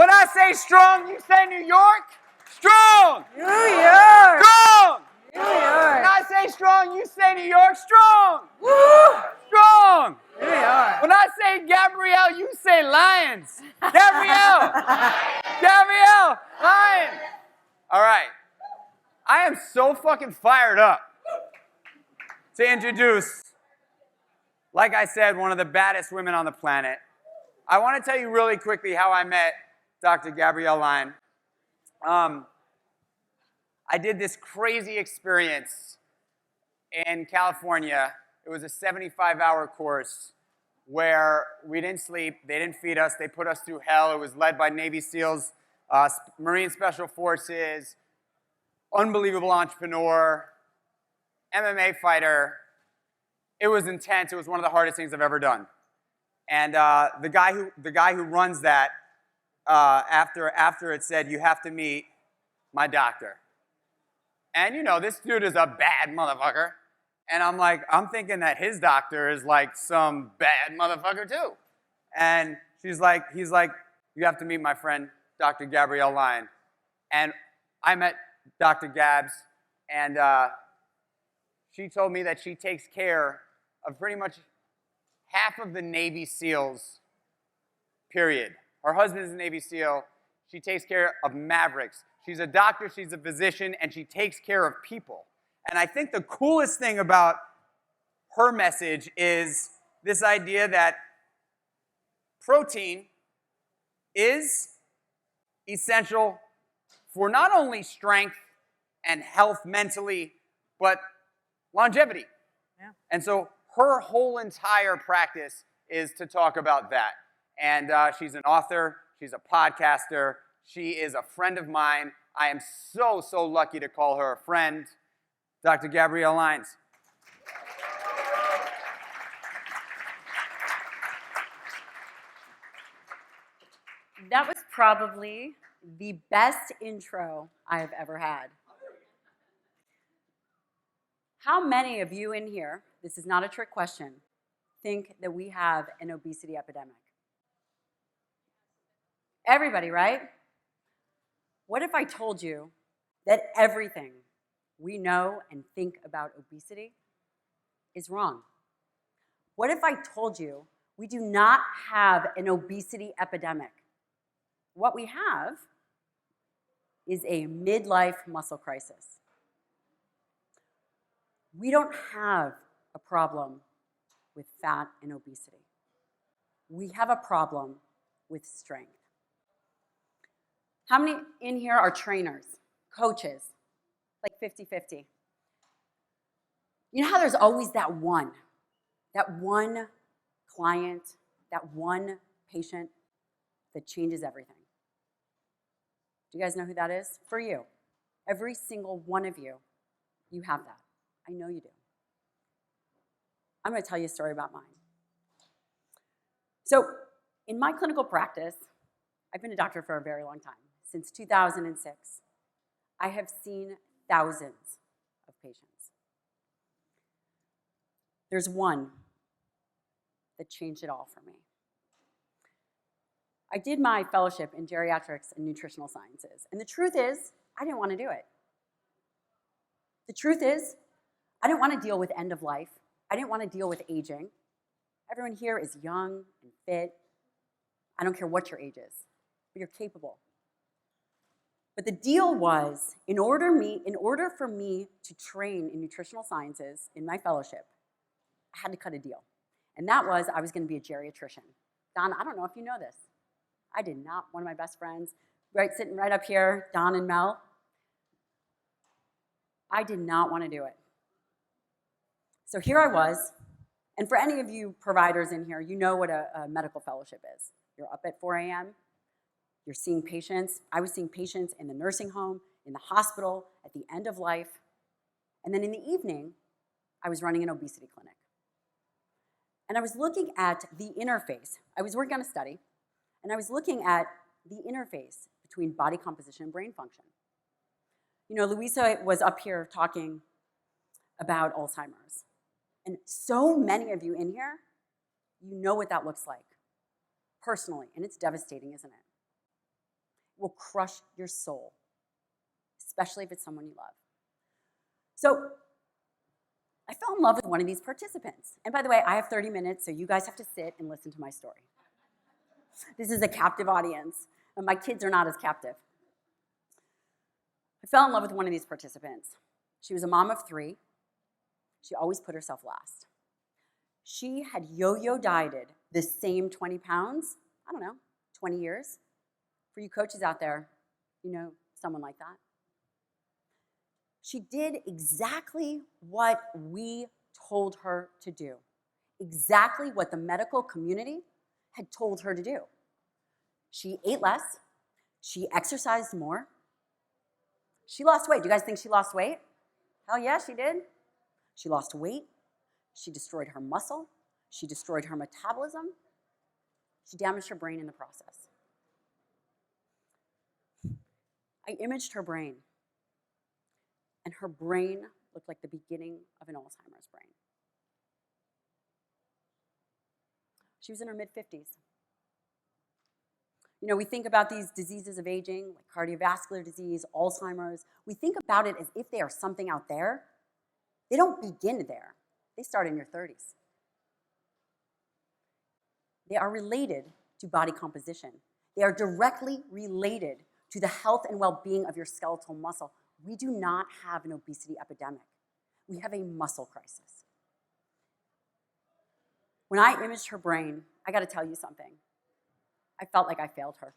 When I say strong, you say New York? Strong! New York! Strong! New York! When I say strong, you say New York? Strong! Woo! Strong! New York! When I say Gabrielle, you say Lions. Gabrielle! Gabrielle! Lions! All right. I am so fucking fired up to introduce, like I said, one of the baddest women on the planet. I want to tell you really quickly how I met Dr. Gabrielle Lyon. I did this crazy experience in California. It was a 75-hour course where we didn't sleep, they didn't feed us, they put us through hell. It was led by Navy SEALs, Marine Special Forces, unbelievable entrepreneur, MMA fighter. It was intense. It was one of the hardest things I've ever done. And the guy who runs that, after it said, you have to meet my doctor. And you know, this dude is a bad motherfucker. And I'm thinking that his doctor is like some bad motherfucker too. And he's like, you have to meet my friend, Dr. Gabrielle Lyon. And I met Dr. Gabs, and she told me that she takes care of pretty much half of the Navy SEALs, period. Her husband is a Navy SEAL. She takes care of Mavericks. She's a doctor, she's a physician, and she takes care of people. And I think the coolest thing about her message is this idea that protein is essential for not only strength and health mentally, but longevity. Yeah. And so her whole entire practice is to talk about that. And she's an author, she's a podcaster, she is a friend of mine. I am so, so lucky to call her a friend. Dr. Gabrielle Lyon. That was probably the best intro I have ever had. How many of you in here, this is not a trick question, think that we have an obesity epidemic? Everybody, right? What if I told you that everything we know and think about obesity is wrong? What if I told you we do not have an obesity epidemic? What we have is a midlife muscle crisis. We don't have a problem with fat and obesity. We have a problem with strength. How many in here are trainers, coaches? Like 50-50. You know how there's always that one client, that one patient that changes everything? Do you guys know who that is? For you. Every single one of you, you have that. I know you do. I'm going to tell you a story about mine. So, in my clinical practice, I've been a doctor for a very long time. Since 2006, I have seen thousands of patients. There's one that changed it all for me. I did my fellowship in geriatrics and nutritional sciences, and the truth is, I didn't want to do it. The truth is, I didn't want to deal with end of life. I didn't want to deal with aging. Everyone here is young and fit. I don't care what your age is, but you're capable. But the deal was, in order for me to train in nutritional sciences in my fellowship, I had to cut a deal. And that was, I was going to be a geriatrician. Don, I don't know if you know this. I did not. One of my best friends, sitting right up here, Don and Mel. I did not want to do it. So here I was, and for any of you providers in here, you know what a medical fellowship is. You're up at 4 a.m., you're seeing patients. I was seeing patients in the nursing home, in the hospital, at the end of life. And then in the evening, I was running an obesity clinic. And I was looking at the interface. I was working on a study, and I was looking at the interface between body composition and brain function. You know, Louisa was up here talking about Alzheimer's. And so many of you in here, you know what that looks like personally, and it's devastating, isn't it? will crush your soul, especially if it's someone you love. So I fell in love with one of these participants. And by the way, I have 30 minutes, so you guys have to sit and listen to my story. This is a captive audience, and my kids are not as captive. I fell in love with one of these participants. She was a mom of 3. She always put herself last. She had yo-yo dieted the same 20 pounds, 20 years. For you coaches out there, you know someone like that. She did exactly what we told her to do, exactly what the medical community had told her to do. She ate less, she exercised more, she lost weight. Do you guys think she lost weight? Hell yeah, she did. She lost weight, she destroyed her muscle, she destroyed her metabolism, she damaged her brain in the process. I imaged her brain, and her brain looked like the beginning of an Alzheimer's brain. She was in her mid-50s. You know, we think about these diseases of aging, like cardiovascular disease, Alzheimer's. We think about it as if they are something out there. They don't begin there. They start in your 30s. They are related to body composition. They are directly related to the health and well-being of your skeletal muscle. We do not have an obesity epidemic. We have a muscle crisis. When I imaged her brain, I gotta tell you something. I felt like I failed her.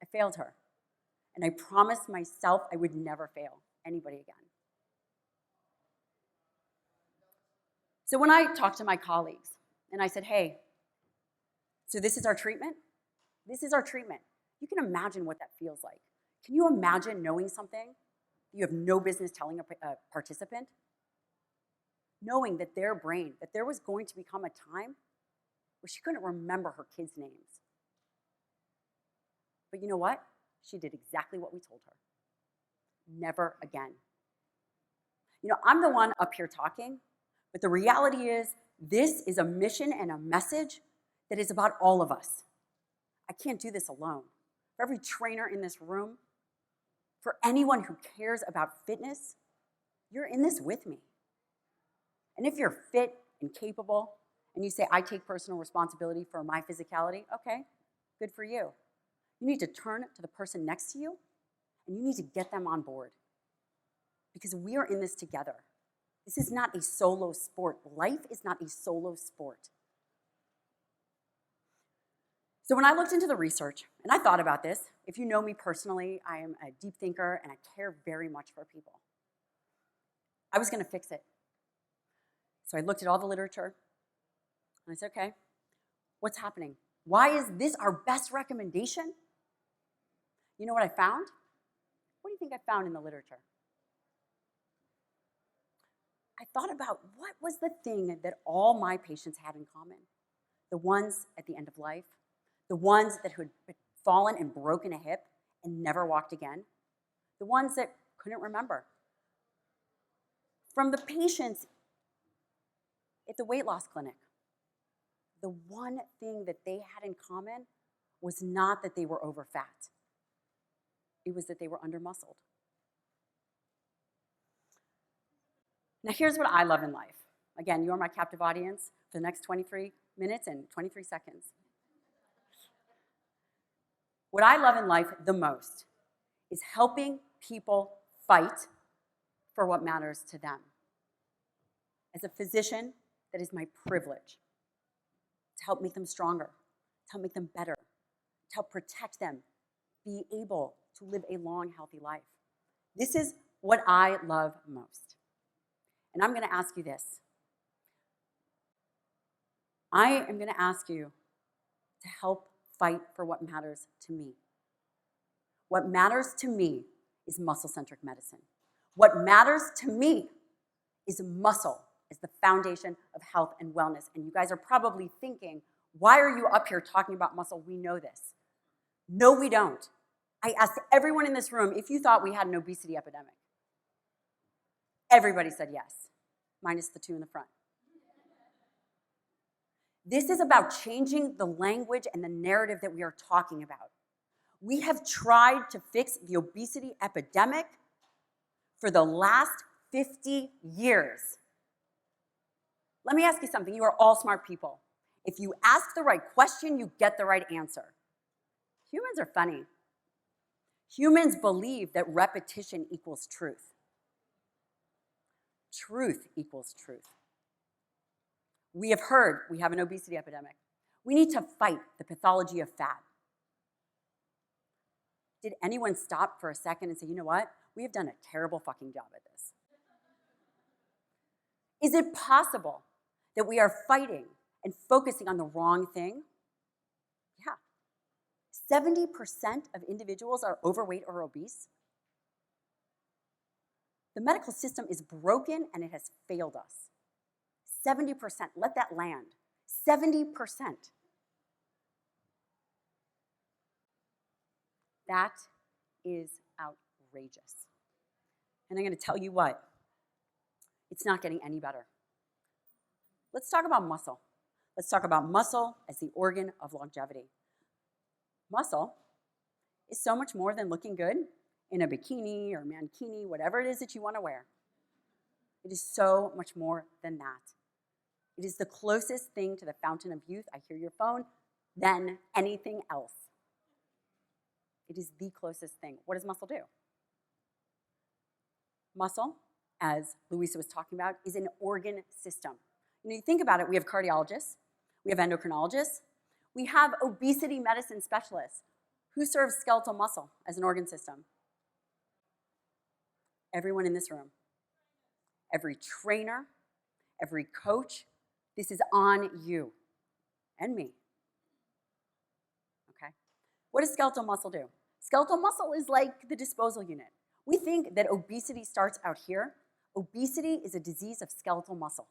I failed her. And I promised myself I would never fail anybody again. So when I talked to my colleagues and I said, hey, so this is our treatment? This is our treatment. You can imagine what that feels like. Can you imagine knowing something you have no business telling a participant? Knowing that their brain, that there was going to become a time where she couldn't remember her kids' names. But you know what? She did exactly what we told her. Never again. You know, I'm the one up here talking, but the reality is this is a mission and a message that is about all of us. I can't do this alone. For every trainer in this room, for anyone who cares about fitness, you're in this with me. And if you're fit and capable, and you say, I take personal responsibility for my physicality, okay, good for you. You need to turn to the person next to you, and you need to get them on board. Because we are in this together. This is not a solo sport. Life is not a solo sport. So when I looked into the research, and I thought about this, if you know me personally, I am a deep thinker, and I care very much for people. I was gonna fix it. So I looked at all the literature, and I said, okay, what's happening? Why is this our best recommendation? You know what I found? What do you think I found in the literature? I thought about what was the thing that all my patients had in common. The ones at the end of life, the ones that had fallen and broken a hip and never walked again, the ones that couldn't remember. From the patients at the weight loss clinic, the one thing that they had in common was not that they were over fat. It was that they were under-muscled. Now here's what I love in life. Again, you're my captive audience for the next 23 minutes and 23 seconds. What I love in life the most is helping people fight for what matters to them. As a physician, that is my privilege. To help make them stronger, to help make them better, to help protect them, be able to live a long, healthy life. This is what I love most. And I'm gonna ask you this. I am gonna ask you to help fight for what matters to me. What matters to me is muscle-centric medicine. What matters to me is muscle as the foundation of health and wellness. And you guys are probably thinking, why are you up here talking about muscle? We know this. No, we don't. I asked everyone in this room if you thought we had an obesity epidemic. Everybody said yes, minus the 2 in the front. This is about changing the language and the narrative that we are talking about. We have tried to fix the obesity epidemic for the last 50 years. Let me ask you something. You are all smart people. If you ask the right question, you get the right answer. Humans are funny. Humans believe that repetition equals truth. Truth equals truth. We have heard we have an obesity epidemic. We need to fight the pathology of fat. Did anyone stop for a second and say, you know what? We have done a terrible fucking job at this. Is it possible that we are fighting and focusing on the wrong thing? Yeah. 70% of individuals are overweight or obese. The medical system is broken and it has failed us. 70%, let that land. 70%. That is outrageous. And I'm going to tell you what, it's not getting any better. Let's talk about muscle. Let's talk about muscle as the organ of longevity. Muscle is so much more than looking good in a bikini or mankini, whatever it is that you want to wear. It is so much more than that. It is the closest thing to the fountain of youth, I hear your phone, than anything else. It is the closest thing. What does muscle do? Muscle, as Louisa was talking about, is an organ system. You think about it, we have cardiologists, we have endocrinologists, we have obesity medicine specialists. Who serves skeletal muscle as an organ system? Everyone in this room. Every trainer, every coach, this is on you and me. Okay? What does skeletal muscle do? Skeletal muscle is like the disposal unit. We think that obesity starts out here. Obesity is a disease of skeletal muscle.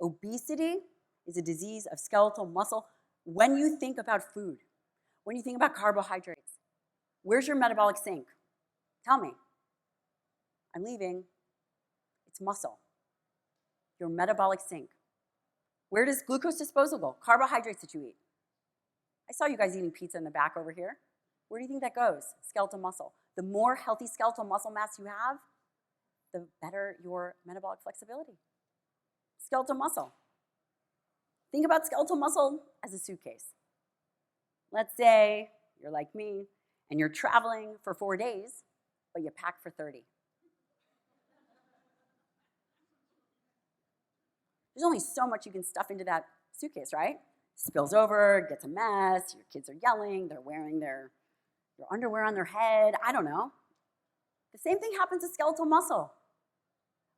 Obesity is a disease of skeletal muscle. When you think about food, when you think about carbohydrates, where's your metabolic sink? Tell me. I'm leaving. It's muscle. Your metabolic sink. Where does glucose disposal go? Carbohydrates that you eat. I saw you guys eating pizza in the back over here. Where do you think that goes? Skeletal muscle. The more healthy skeletal muscle mass you have, the better your metabolic flexibility. Skeletal muscle. Think about skeletal muscle as a suitcase. Let's say you're like me and you're traveling for 4 days, but you pack for 30. There's only so much you can stuff into that suitcase, right? Spills over, gets a mess, your kids are yelling, they're wearing their underwear on their head, I don't know. The same thing happens to skeletal muscle.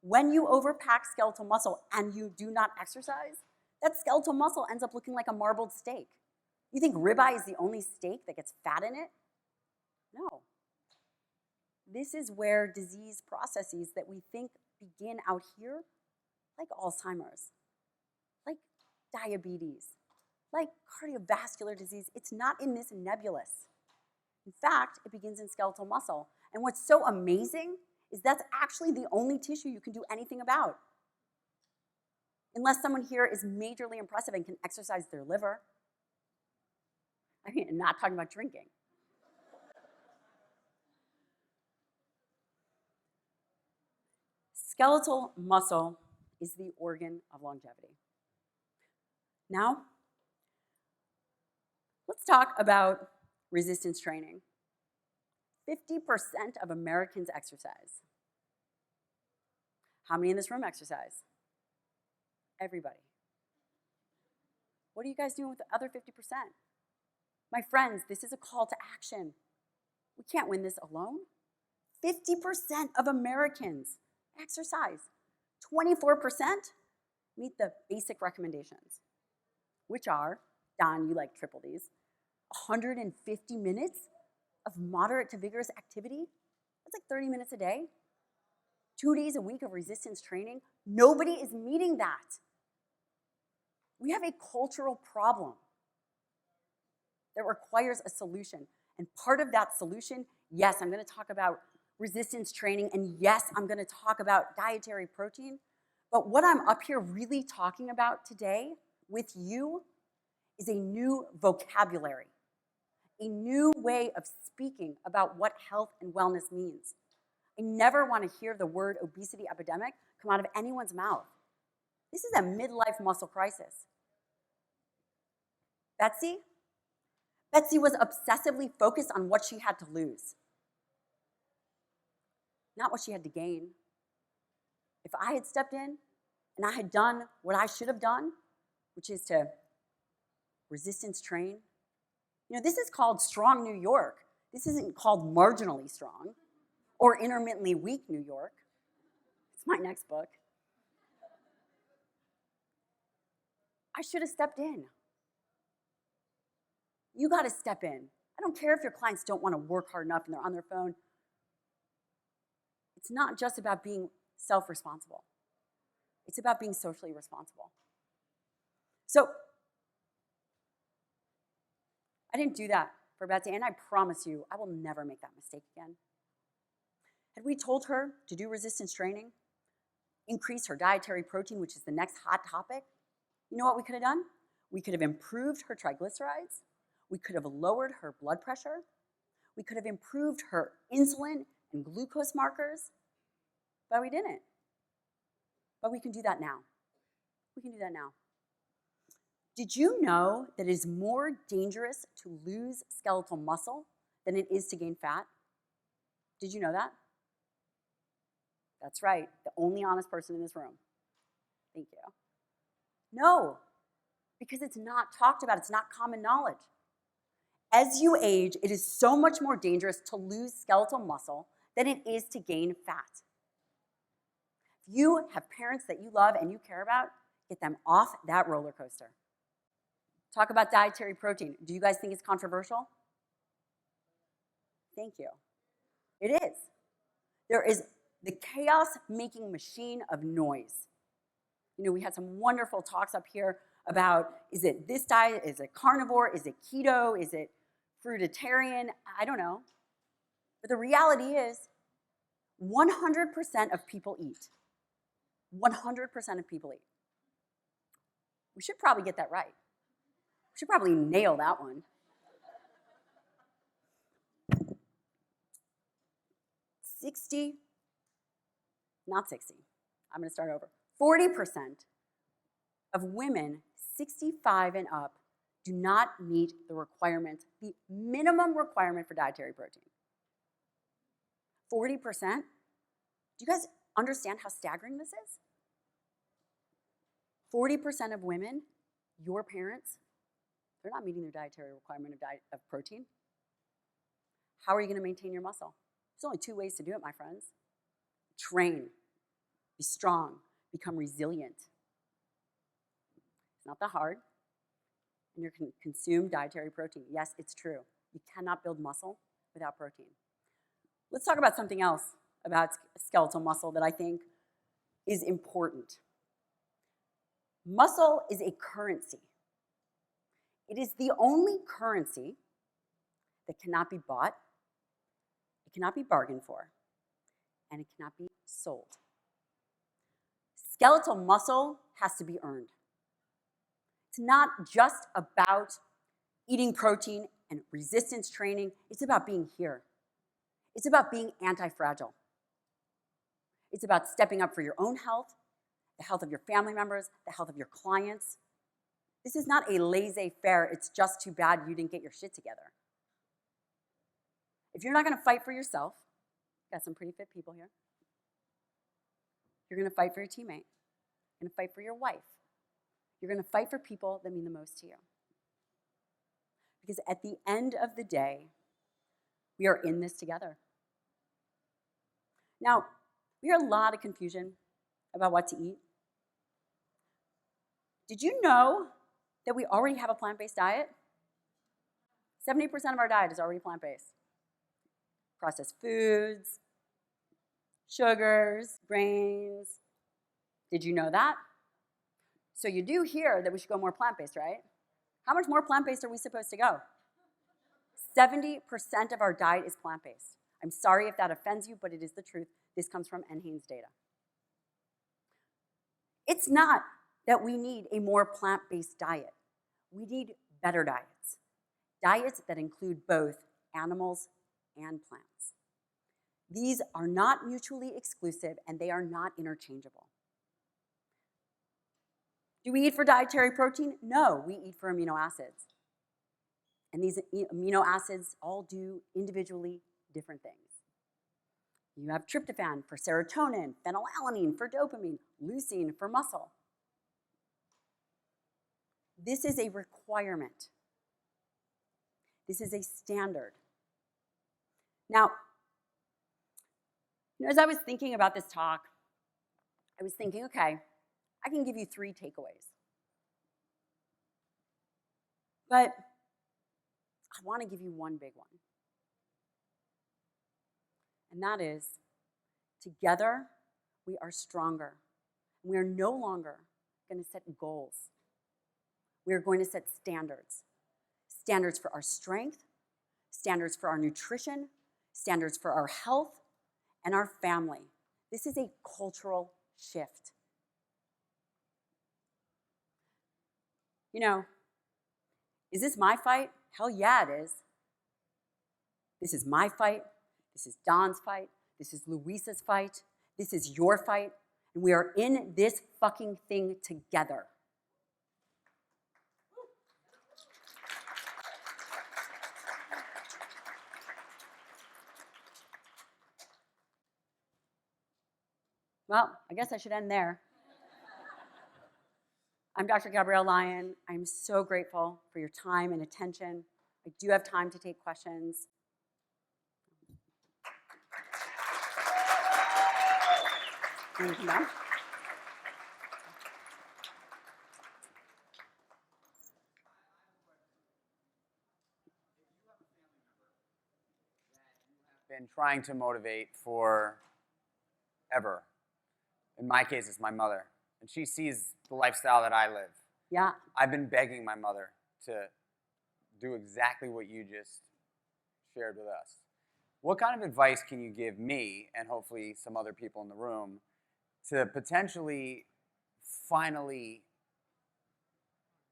When you overpack skeletal muscle and you do not exercise, that skeletal muscle ends up looking like a marbled steak. You think ribeye is the only steak that gets fat in it? No. This is where disease processes that we think begin out here, like Alzheimer's, like diabetes, like cardiovascular disease, it's not in this nebulous. In fact, it begins in skeletal muscle. And what's so amazing is that's actually the only tissue you can do anything about. Unless someone here is majorly impressive and can exercise their liver. I mean, I'm not talking about drinking. Skeletal muscle is the organ of longevity. Now, let's talk about resistance training. 50% of Americans exercise. How many in this room exercise? Everybody. What are you guys doing with the other 50%? My friends, this is a call to action. We can't win this alone. 50% of Americans exercise. 24% meet the basic recommendations, which are, Don, you like triple these, 150 minutes of moderate to vigorous activity. That's like 30 minutes a day. 2 days a week of resistance training. Nobody is meeting that. We have a cultural problem that requires a solution. And part of that solution, yes, I'm going to talk about resistance training, and yes, I'm going to talk about dietary protein. But what I'm up here really talking about today with you is a new vocabulary, a new way of speaking about what health and wellness means. I never want to hear the word obesity epidemic come out of anyone's mouth. This is a midlife muscle crisis. Betsy was obsessively focused on what she had to lose, not what she had to gain. If I had stepped in and I had done what I should have done, which is to resistance train, this is called strong New York. This isn't called marginally strong or intermittently weak New York. It's my next book. I should have stepped in. You got to step in. I don't care if your clients don't want to work hard enough and they're on their phone. It's not just about being self-responsible. It's about being socially responsible. So I didn't do that for Betsy, and I promise you, I will never make that mistake again. Had we told her to do resistance training, increase her dietary protein, which is the next hot topic, you know what we could have done? We could have improved her triglycerides. We could have lowered her blood pressure. We could have improved her insulin and glucose markers, but we didn't. But we can do that now. We can do that now. Did you know that it is more dangerous to lose skeletal muscle than it is to gain fat? Did you know that? That's right, the only honest person in this room. Thank you. No, because it's not talked about, it's not common knowledge. As you age, it is so much more dangerous to lose skeletal muscle than it is to gain fat. If you have parents that you love and you care about, get them off that roller coaster. Talk about dietary protein. Do you guys think it's controversial? Thank you. It is. There is the chaos-making machine of noise. We had some wonderful talks up here about, is it this diet, is it carnivore, is it keto, is it fruitarian? I don't know. But the reality is 100% of people eat. 100% of people eat. We should probably get that right. We should probably nail that one. 60, not 60, I'm gonna start over. 40% of women 65 and up do not meet the requirement, the minimum requirement for dietary protein. 40%? Do you guys understand how staggering this is? 40% of women, your parents, they're not meeting their dietary requirement of protein. How are you gonna maintain your muscle? There's only 2 ways to do it, my friends. Train, be strong, become resilient. It's not that hard. And you can consume dietary protein. Yes, it's true. You cannot build muscle without protein. Let's talk about something else about skeletal muscle that I think is important. Muscle is a currency. It is the only currency that cannot be bought, it cannot be bargained for, and it cannot be sold. Skeletal muscle has to be earned. It's not just about eating protein and resistance training. It's about being here. It's about being anti-fragile. It's about stepping up for your own health, the health of your family members, the health of your clients. This is not a laissez-faire, it's just too bad you didn't get your shit together. If you're not gonna fight for yourself, got some pretty fit people here, you're gonna fight for your teammate, you're gonna fight for your wife, you're gonna fight for people that mean the most to you. Because at the end of the day, we are in this together. Now, we hear a lot of confusion about what to eat. Did you know that we already have a plant-based diet? 70% of our diet is already plant-based. Processed foods, sugars, grains. Did you know that? So you do hear that we should go more plant-based, right? How much more plant-based are we supposed to go? 70% of our diet is plant-based. I'm sorry if that offends you, but it is the truth. This comes from NHANES data. It's not that we need a more plant-based diet. We need better diets. diets that include both animals and plants. These are not mutually exclusive and they are not interchangeable. Do we eat for dietary protein? No, we eat for amino acids. And these amino acids all do individually different things. You have tryptophan for serotonin, phenylalanine for dopamine, leucine for muscle. This is a requirement. This is a standard. Now, as I was thinking about this talk, I was thinking, okay, I can give you 3 takeaways. But I want to give you one big one. And that is, together, we are stronger. We are no longer going to set goals. We are going to set standards. Standards for our strength, standards for our nutrition, standards for our health, and our family. This is a cultural shift. Is this my fight? Hell yeah, it is. This is my fight. This is Don's fight. This is Luisa's fight. This is your fight. And we are in this fucking thing together. Well, I guess I should end there. I'm Dr. Gabrielle Lyon. I'm so grateful for your time and attention. I do have time to take questions. Thank you. Been trying to motivate for ever. In my case, it's my mother. And she sees the lifestyle that I live. Yeah. I've been begging my mother to do exactly what you just shared with us. What kind of advice can you give me, and hopefully some other people in the room, to potentially finally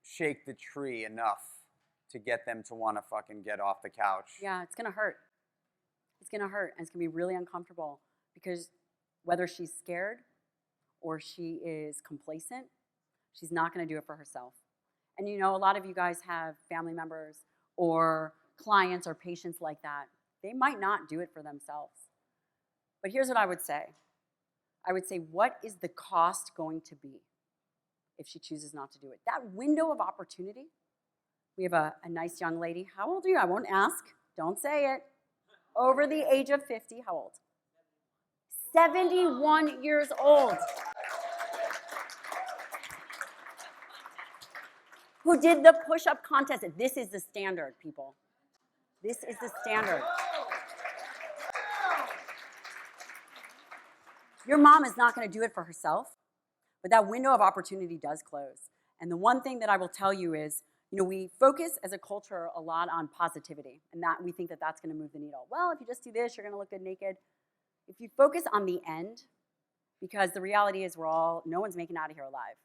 shake the tree enough to get them to want to fucking get off the couch? Yeah, it's going to hurt. It's going to hurt, and it's going to be really uncomfortable because whether she's scared or she is complacent, she's not going to do it for herself. And a lot of you guys have family members or clients or patients like that. They might not do it for themselves. But here's what I would say. I would say, what is the cost going to be if she chooses not to do it? That window of opportunity. We have a nice young lady. How old are you? I won't ask. Don't say it. Over the age of 50. How old? 71 years old. Who did the push-up contest. This is the standard, people. This is the standard. Your mom is not going to do it for herself, but that window of opportunity does close. And the one thing that I will tell you is, we focus as a culture a lot on positivity, and that we think that that's going to move the needle. Well, if you just do this, you're going to look good naked. If you focus on the end, because the reality is no one's making it out of here alive.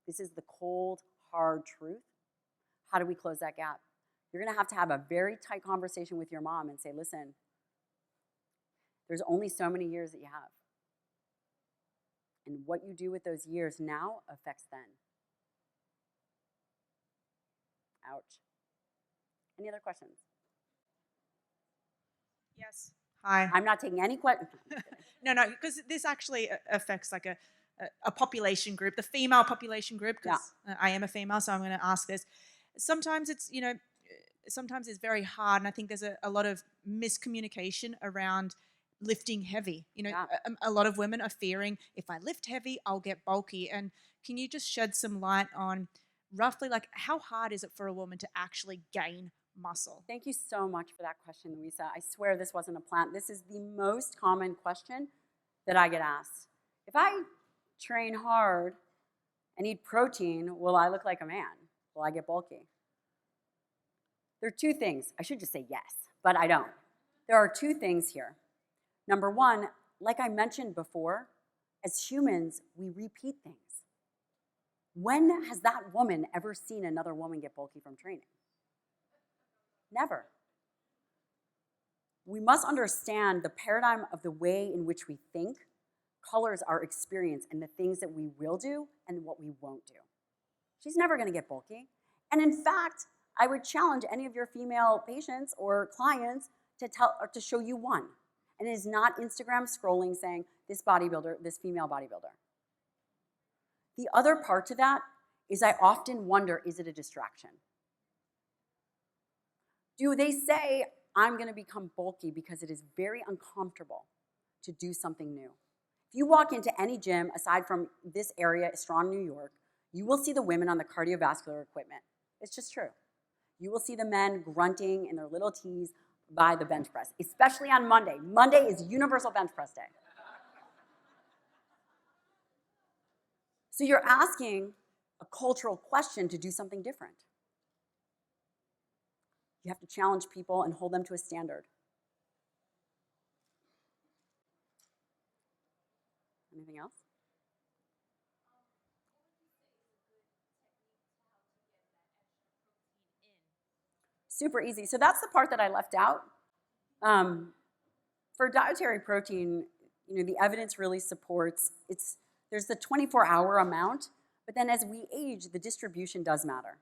This is the cold, hard truth. How do we close that gap? You're going to have a very tight conversation with your mom and say, listen, there's only so many years that you have. And what you do with those years now affects then. Ouch. Any other questions? Yes. Hi. I'm not taking any questions. No, because this actually affects like a population group, the female population group, because I am a female, so I'm going to ask this. Sometimes it's very hard, and I think there's a lot of miscommunication around lifting heavy. A lot of women are fearing, if I lift heavy, I'll get bulky. And can you just shed some light on roughly how hard is it for a woman to actually gain muscle? Thank you so much for that question, Louisa. I swear this wasn't a plant. This is the most common question that I get asked. If I train hard and eat protein, will I look like a man? Will I get bulky? There are 2 things. I should just say yes, but I don't. There are 2 things here. Number 1, like I mentioned before, as humans, we repeat things. When has that woman ever seen another woman get bulky from training? Never. We must understand the paradigm of the way in which we think colors our experience and the things that we will do and what we won't do. She's never going to get bulky. And in fact, I would challenge any of your female patients or clients to show you one. And it is not Instagram scrolling saying, this bodybuilder, this female bodybuilder. The other part to that is I often wonder, is it a distraction? Do they say, I'm going to become bulky because it is very uncomfortable to do something new? If you walk into any gym, aside from this area, Strong, New York, you will see the women on the cardiovascular equipment. It's just true. You will see the men grunting in their little tees by the bench press, especially on Monday. Monday is Universal Bench Press Day. So you're asking a cultural question to do something different. You have to challenge people and hold them to a standard. Anything else? Super easy. So that's the part that I left out. For dietary protein, the evidence really supports there's the 24-hour amount, but then as we age, the distribution does matter.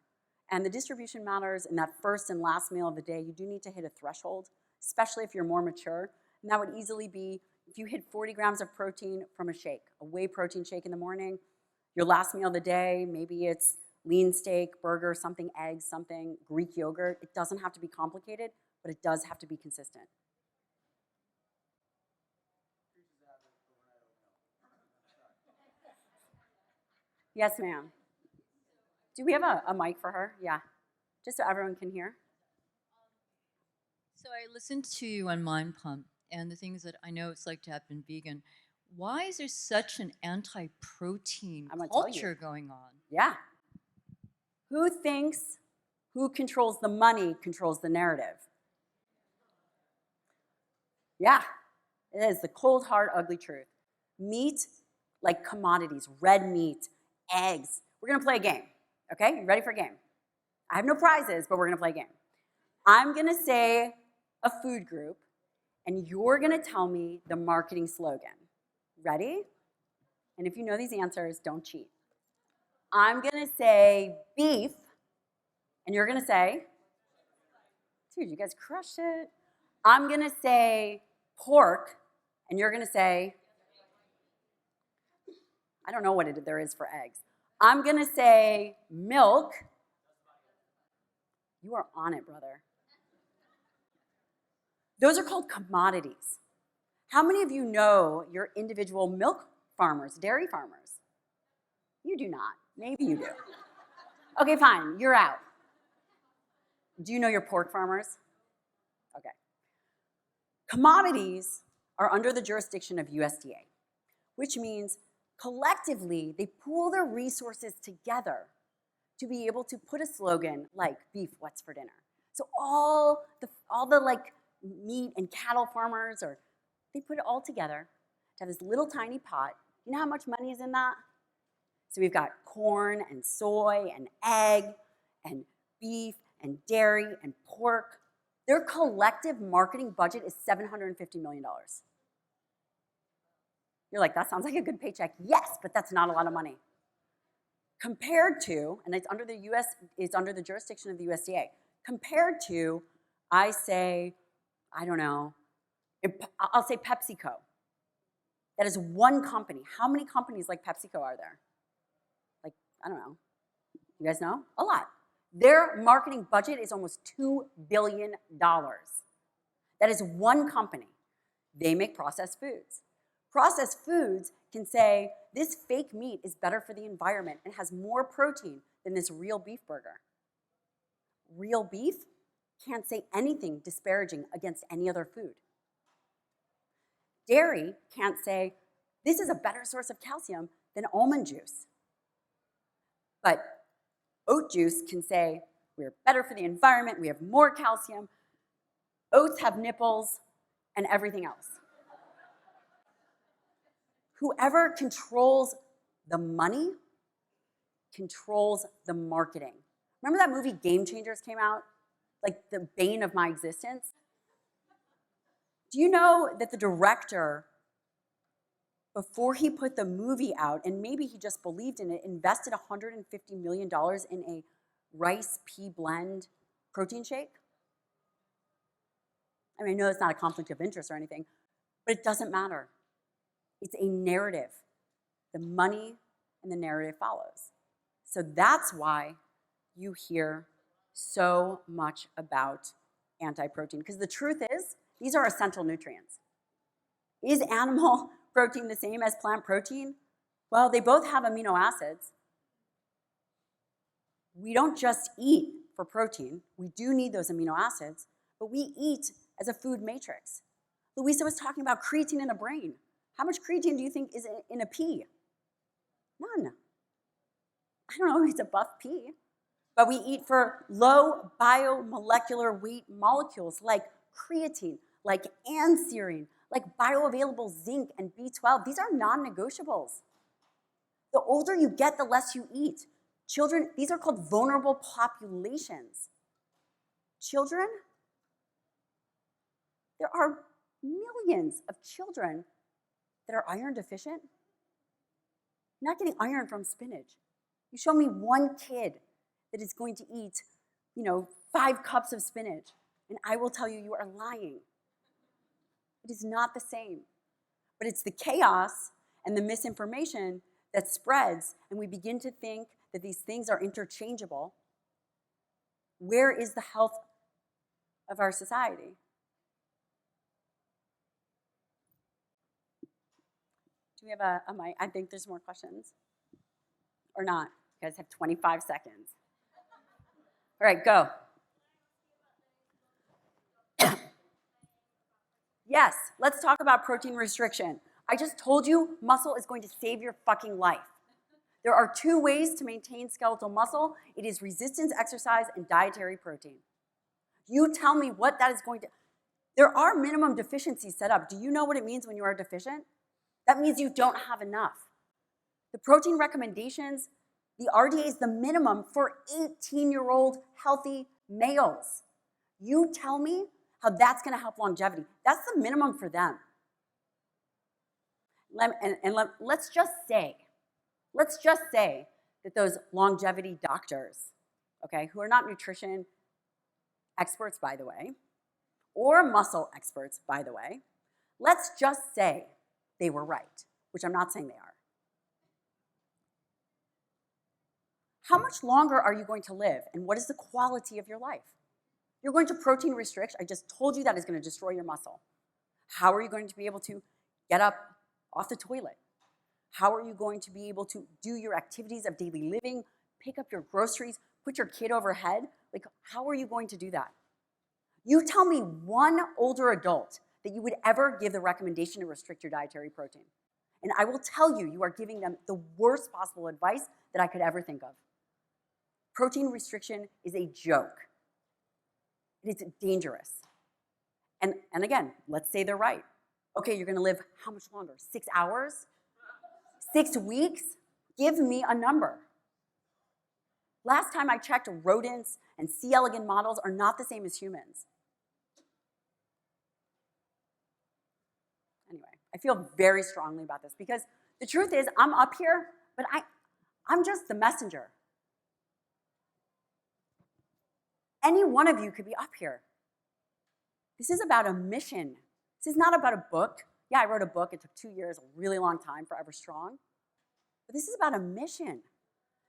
And the distribution matters in that first and last meal of the day. You do need to hit a threshold, especially if you're more mature. And that would easily be if you hit 40 grams of protein from a shake, a whey protein shake in the morning, your last meal of the day, maybe it's lean steak, burger, something, eggs, something, Greek yogurt. It doesn't have to be complicated, but it does have to be consistent. Yes, ma'am. Do we have a mic for her? Yeah, just so everyone can hear. So I listened to you on Mind Pump and the things that I know it's like to have been vegan. Why is there such an anti-protein culture going on? Yeah. Who thinks who controls the money controls the narrative? Yeah, it is the cold, hard, ugly truth. Meat, like commodities, red meat, eggs. We're going to play a game, okay? You ready for a game? I have no prizes, but we're going to play a game. I'm going to say a food group, and you're going to tell me the marketing slogan. Ready? And if you know these answers, don't cheat. I'm going to say beef, and you're going to say, dude, you guys crushed it. I'm going to say pork, and you're going to say, I don't know what there is for eggs. I'm going to say milk. You are on it, brother. Those are called commodities. How many of you know your individual milk farmers, dairy farmers? You do not. Maybe you do. Okay, fine. You're out. Do you know your pork farmers? Okay. Commodities are under the jurisdiction of USDA, which means collectively they pool their resources together to be able to put a slogan like beef, what's for dinner? So all the like meat and cattle farmers, they put it all together to have this little tiny pot. You know how much money is in that? So we've got corn and soy and egg and beef and dairy and pork. Their collective marketing budget is $750 million. You're like, that sounds like a good paycheck. Yes, but that's not a lot of money. Compared to, and it's under the jurisdiction of the USDA, compared to, I say, I don't know, I'll say PepsiCo. That is one company. How many companies like PepsiCo are there? Like, I don't know. You guys know? A lot. Their marketing budget is almost $2 billion. That is one company. They make processed foods. Processed foods can say, this fake meat is better for the environment and has more protein than this real beef burger. Real beef can't say anything disparaging against any other food. Dairy can't say, this is a better source of calcium than almond juice. But oat juice can say, we're better for the environment, we have more calcium. Oats have nipples and everything else. Whoever controls the money controls the marketing. Remember that movie Game Changers came out? like the bane of my existence? Do you know that the director, before he put the movie out, and maybe he just believed in it, invested $150 million in a rice pea blend protein shake? I mean, I know it's not a conflict of interest or anything, but it doesn't matter. It's a narrative. The money and the narrative follows. So that's why you hear so much about anti-protein, because the truth is, these are essential nutrients. Is animal protein the same as plant protein? Well, they both have amino acids. We don't just eat for protein. We do need those amino acids, but we eat as a food matrix. Louisa was talking about creatine in the brain. How much creatine do you think is in a pea? None. I don't know if it's a buff pea, but we eat for low biomolecular weight molecules like creatine, like anserine, like bioavailable zinc and B12. These are non-negotiables. The older you get, the less you eat. Children, these are called vulnerable populations. Children, there are millions of children that are iron deficient. You're not getting iron from spinach. You show me one kid that is going to eat, 5 cups of spinach, and I will tell you, you are lying. It is not the same. But it's the chaos and the misinformation that spreads, and we begin to think that these things are interchangeable. Where is the health of our society? Do we have a mic? I think there's more questions. Or not. You guys have 25 seconds. All right, go. Yes, let's talk about protein restriction. I just told you muscle is going to save your fucking life. There are 2 ways to maintain skeletal muscle. It is resistance exercise and dietary protein. You tell me what that is going to... There are minimum deficiencies set up. Do you know what it means when you are deficient? That means you don't have enough. The protein recommendations, the RDA is the minimum for 18-year-old healthy males. You tell me how that's going to help longevity. That's the minimum for them. Let's just say that those longevity doctors, okay, who are not nutrition experts, by the way, or muscle experts, by the way, let's just say they were right, which I'm not saying they are. How much longer are you going to live, and what is the quality of your life? You're going to protein restrict. I just told you that is going to destroy your muscle. How are you going to be able to get up off the toilet? How are you going to be able to do your activities of daily living, pick up your groceries, put your kid overhead? Like, how are you going to do that? You tell me one older adult that you would ever give the recommendation to restrict your dietary protein. And I will tell you, you are giving them the worst possible advice that I could ever think of. Protein restriction is a joke. It is dangerous. And again, let's say they're right. Okay, you're gonna live how much longer? 6 hours? 6 weeks? Give me a number. Last time I checked, rodents and C. elegans models are not the same as humans. Anyway, I feel very strongly about this because the truth is I'm up here, but I'm just the messenger. Any one of you could be up here. This is about a mission. This is not about a book. Yeah, I wrote a book. It took 2 years, a really long time, Forever Strong. But this is about a mission.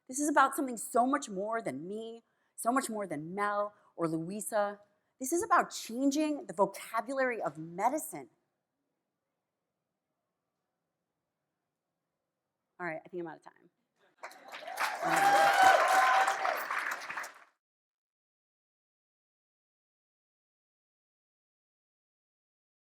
This is about something so much more than me, so much more than Mel or Louisa. This is about changing the vocabulary of medicine. All right, I think I'm out of time.